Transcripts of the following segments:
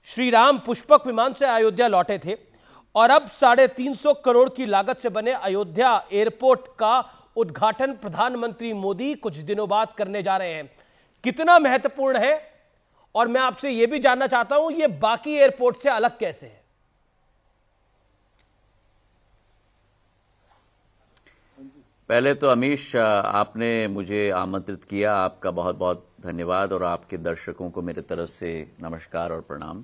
श्री राम पुष्पक विमान से अयोध्या लौटे थे और अब 350 करोड़ की लागत से बने अयोध्या एयरपोर्ट का उद्घाटन प्रधानमंत्री मोदी कुछ दिनों बाद करने जा रहे हैं। कितना महत्वपूर्ण है और मैं आपसे यह भी जानना चाहता हूं यह बाकी एयरपोर्ट से अलग कैसे है। पहले तो अमीश, आपने मुझे आमंत्रित किया, आपका बहुत बहुत धन्यवाद और आपके दर्शकों को मेरे तरफ से नमस्कार और प्रणाम।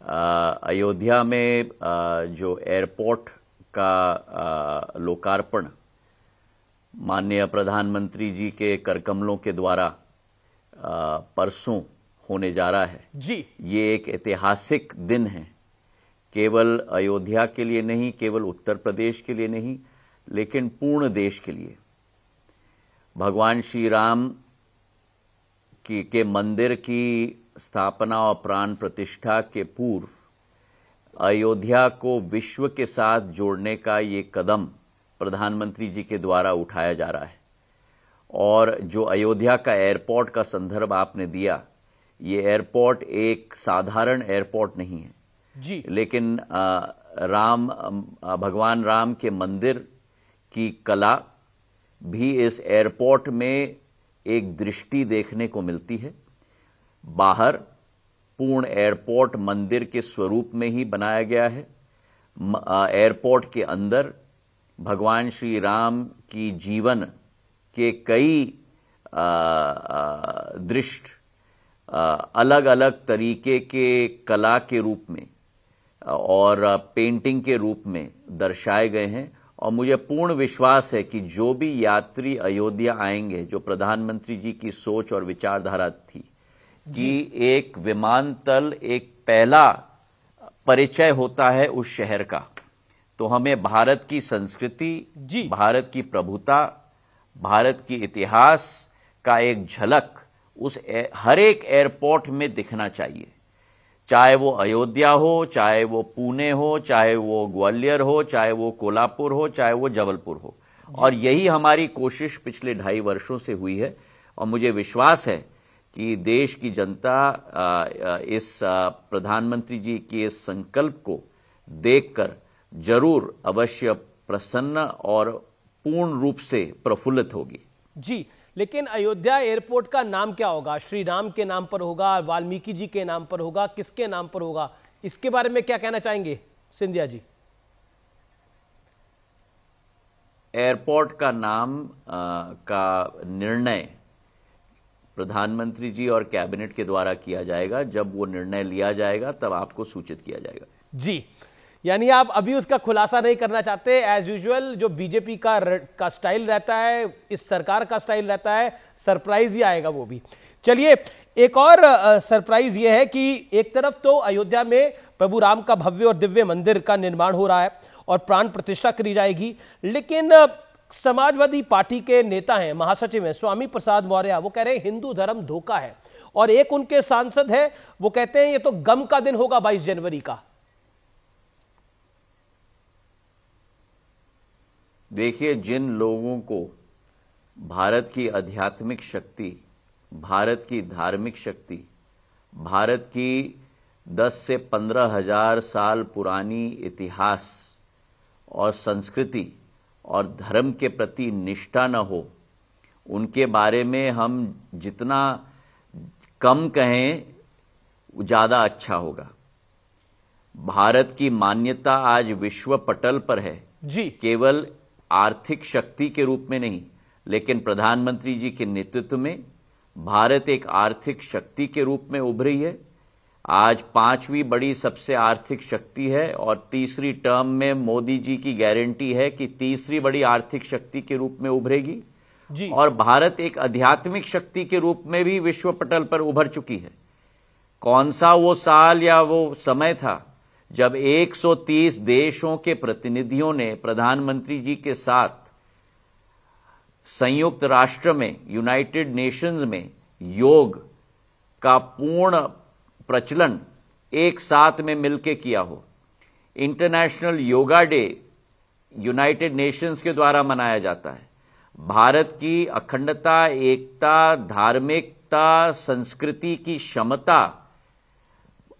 अयोध्या में जो एयरपोर्ट का लोकार्पण माननीय प्रधानमंत्री जी के करकमलों के द्वारा परसों होने जा रहा है जी, ये एक ऐतिहासिक दिन है। केवल अयोध्या के लिए नहीं, केवल उत्तर प्रदेश के लिए नहीं, लेकिन पूर्ण देश के लिए। भगवान श्री राम के मंदिर की स्थापना और प्राण प्रतिष्ठा के पूर्व अयोध्या को विश्व के साथ जोड़ने का ये कदम प्रधानमंत्री जी के द्वारा उठाया जा रहा है। और जो अयोध्या का एयरपोर्ट का संदर्भ आपने दिया, ये एयरपोर्ट एक साधारण एयरपोर्ट नहीं है जी, लेकिन भगवान राम के मंदिर की कला भी इस एयरपोर्ट में एक दृष्टि देखने को मिलती है। बाहर पूर्ण एयरपोर्ट मंदिर के स्वरूप में ही बनाया गया है। एयरपोर्ट के अंदर भगवान श्री राम की जीवन के कई दृश्य अलग अलग तरीके के कला के रूप में और पेंटिंग के रूप में दर्शाए गए हैं। और मुझे पूर्ण विश्वास है कि जो भी यात्री अयोध्या आएंगे, जो प्रधानमंत्री जी की सोच और विचारधारा थी कि एक विमानतल एक पहला परिचय होता है उस शहर का, तो हमें भारत की संस्कृति, भारत की प्रभुता, भारत की इतिहास का एक झलक उस हर एक एयरपोर्ट में दिखना चाहिए। चाहे वो अयोध्या हो, चाहे वो पुणे हो, चाहे वो ग्वालियर हो, चाहे वो कोल्हापुर हो, चाहे वो जबलपुर हो। और यही हमारी कोशिश पिछले 2.5 वर्षों से हुई है। और मुझे विश्वास है कि देश की जनता इस प्रधानमंत्री जी के इस संकल्प को देखकर जरूर अवश्य प्रसन्न और पूर्ण रूप से प्रफुल्लित होगी। जी, लेकिन अयोध्या एयरपोर्ट का नाम क्या होगा? श्री राम के नाम पर होगा, वाल्मीकि जी के नाम पर होगा, किसके नाम पर होगा? इसके बारे में क्या कहना चाहेंगे सिंधिया जी? एयरपोर्ट का नाम का निर्णय प्रधानमंत्री जी और कैबिनेट के द्वारा किया जाएगा। जब वो निर्णय लिया जाएगा तब आपको सूचित किया जाएगा। जी, यानी आप अभी उसका खुलासा नहीं करना चाहते। एज यूजुअल जो बीजेपी का स्टाइल रहता है, इस सरकार का स्टाइल रहता है, सरप्राइज ही आएगा वो भी। चलिए, एक और सरप्राइज ये है कि एक तरफ तो अयोध्या में प्रभु राम का भव्य और दिव्य मंदिर का निर्माण हो रहा है और प्राण प्रतिष्ठा करी जाएगी, लेकिन समाजवादी पार्टी के नेता हैं, महासचिव हैं स्वामी प्रसाद मौर्य, वो कह रहे हैं हिंदू धर्म धोखा है। और एक उनके सांसद है, वो कहते हैं ये तो गम का दिन होगा 22 जनवरी का। देखिए, जिन लोगों को भारत की आध्यात्मिक शक्ति, भारत की धार्मिक शक्ति, भारत की 10 से 15 हजार साल पुरानी इतिहास और संस्कृति और धर्म के प्रति निष्ठा न हो, उनके बारे में हम जितना कम कहें ज्यादा अच्छा होगा। भारत की मान्यता आज विश्व पटल पर है जी, केवल आर्थिक शक्ति के रूप में नहीं, लेकिन प्रधानमंत्री जी के नेतृत्व में भारत एक आर्थिक शक्ति के रूप में उभरी है। आज 5वीं बड़ी सबसे आर्थिक शक्ति है और तीसरी टर्म में मोदी जी की गारंटी है कि तीसरी बड़ी आर्थिक शक्ति के रूप में उभरेगी जी। और भारत एक आध्यात्मिक शक्ति के रूप में भी विश्व पटल पर उभर चुकी है। कौन सा वो साल या वो समय था जब 130 देशों के प्रतिनिधियों ने प्रधानमंत्री जी के साथ संयुक्त राष्ट्र में, यूनाइटेड नेशंस में योग का पूर्ण प्रचलन एक साथ में मिलकर किया हो। International yoga day United Nations के द्वारा मनाया जाता है। भारत की अखंडता, एकता, धार्मिकता, संस्कृति की क्षमता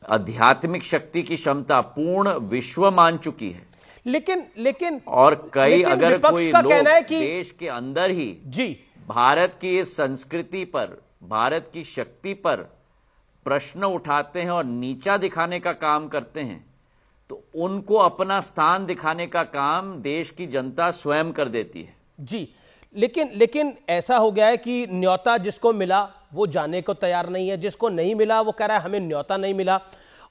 आध्यात्मिक शक्ति की क्षमता पूर्ण विश्व मान चुकी है। लेकिन और कई अगर कोई लोग कहना है कि देश के अंदर ही जी भारत की इस संस्कृति पर, भारत की शक्ति पर प्रश्न उठाते हैं और नीचा दिखाने का काम करते हैं, तो उनको अपना स्थान दिखाने का काम देश की जनता स्वयं कर देती है। जी, लेकिन ऐसा हो गया है कि न्योता जिसको मिला वो जाने को तैयार नहीं है, जिसको नहीं मिला वो कह रहा है हमें न्योता नहीं मिला।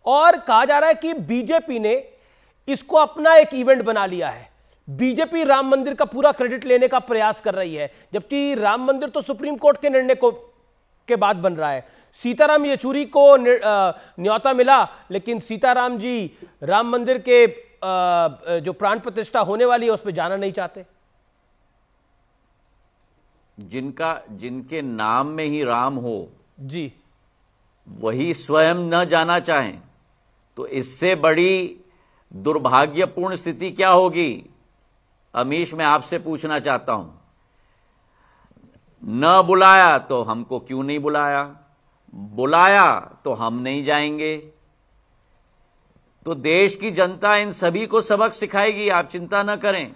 और कहा जा रहा है कि बीजेपी ने इसको अपना एक इवेंट बना लिया है। बीजेपी राम मंदिर का पूरा क्रेडिट लेने का प्रयास कर रही है, जबकि राम मंदिर तो सुप्रीम कोर्ट के निर्णय के बाद बन रहा है। सीताराम येचुरी को न्योता मिला, लेकिन सीताराम जी राम मंदिर के जो प्राण प्रतिष्ठा होने वाली है उस पर जाना नहीं चाहते। जिनके नाम में ही राम हो जी, वही स्वयं न जाना चाहें, तो इससे बड़ी दुर्भाग्यपूर्ण स्थिति क्या होगी? अमीश, मैं आपसे पूछना चाहता हूं, न बुलाया तो हमको क्यों नहीं बुलाया, बुलाया तो हम नहीं जाएंगे। तो देश की जनता इन सभी को सबक सिखाएगी, आप चिंता न करें।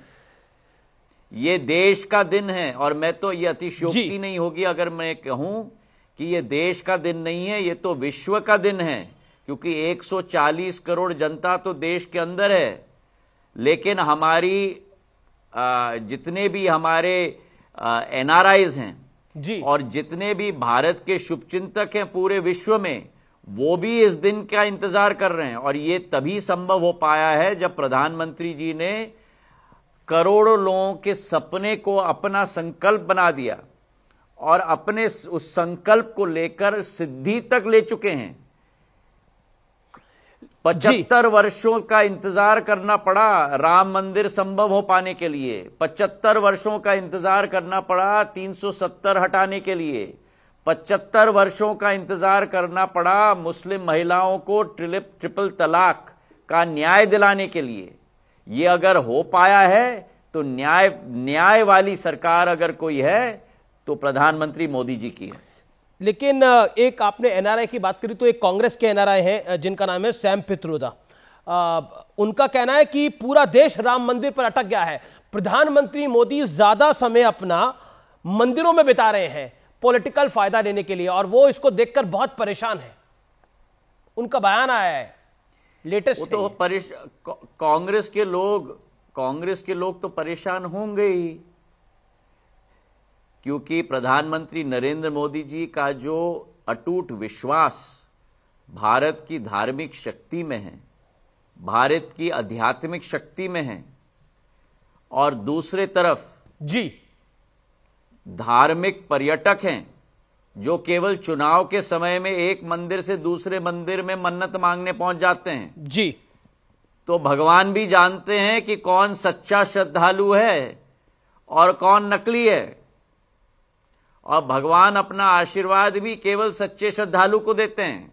ये देश का दिन है, और मैं तो ये अतिशयोक्ति नहीं होगी अगर मैं कहूं कि ये देश का दिन नहीं है, ये तो विश्व का दिन है, क्योंकि 140 करोड़ जनता तो देश के अंदर है। लेकिन हमारी जितने भी हमारे एनआरआईज हैं जी, और जितने भी भारत के शुभचिंतक हैं पूरे विश्व में, वो भी इस दिन का इंतजार कर रहे हैं। और ये तभी संभव हो पाया है जब प्रधानमंत्री जी ने करोड़ों लोगों के सपने को अपना संकल्प बना दिया और अपने उस संकल्प को लेकर सिद्धि तक ले चुके हैं। 75 वर्षों का इंतजार करना पड़ा राम मंदिर संभव हो पाने के लिए, 75 वर्षों का इंतजार करना पड़ा 370 हटाने के लिए, 75 वर्षों का इंतजार करना पड़ा मुस्लिम महिलाओं को ट्रिपल तलाक का न्याय दिलाने के लिए। ये अगर हो पाया है तो न्याय वाली सरकार अगर कोई है तो प्रधानमंत्री मोदी जी की है। लेकिन एक आपने एनआरआई की बात करी, तो एक कांग्रेस के एनआरआई हैं जिनका नाम है सैम पित्रोदा। उनका कहना है कि पूरा देश राम मंदिर पर अटक गया है, प्रधानमंत्री मोदी ज्यादा समय अपना मंदिरों में बिता रहे हैं पॉलिटिकल फायदा लेने के लिए, और वो इसको देखकर बहुत परेशान है। उनका बयान आया है लेटेस्ट। वो तो कांग्रेस के लोग तो परेशान होंगे ही, क्योंकि प्रधानमंत्री नरेंद्र मोदी जी का जो अटूट विश्वास भारत की धार्मिक शक्ति में है, भारत की आध्यात्मिक शक्ति में है, और दूसरे तरफ जी धार्मिक पर्यटक हैं जो केवल चुनाव के समय में एक मंदिर से दूसरे मंदिर में मन्नत मांगने पहुंच जाते हैं जी। तो भगवान भी जानते हैं कि कौन सच्चा श्रद्धालु है और कौन नकली है, और भगवान अपना आशीर्वाद भी केवल सच्चे श्रद्धालु को देते हैं।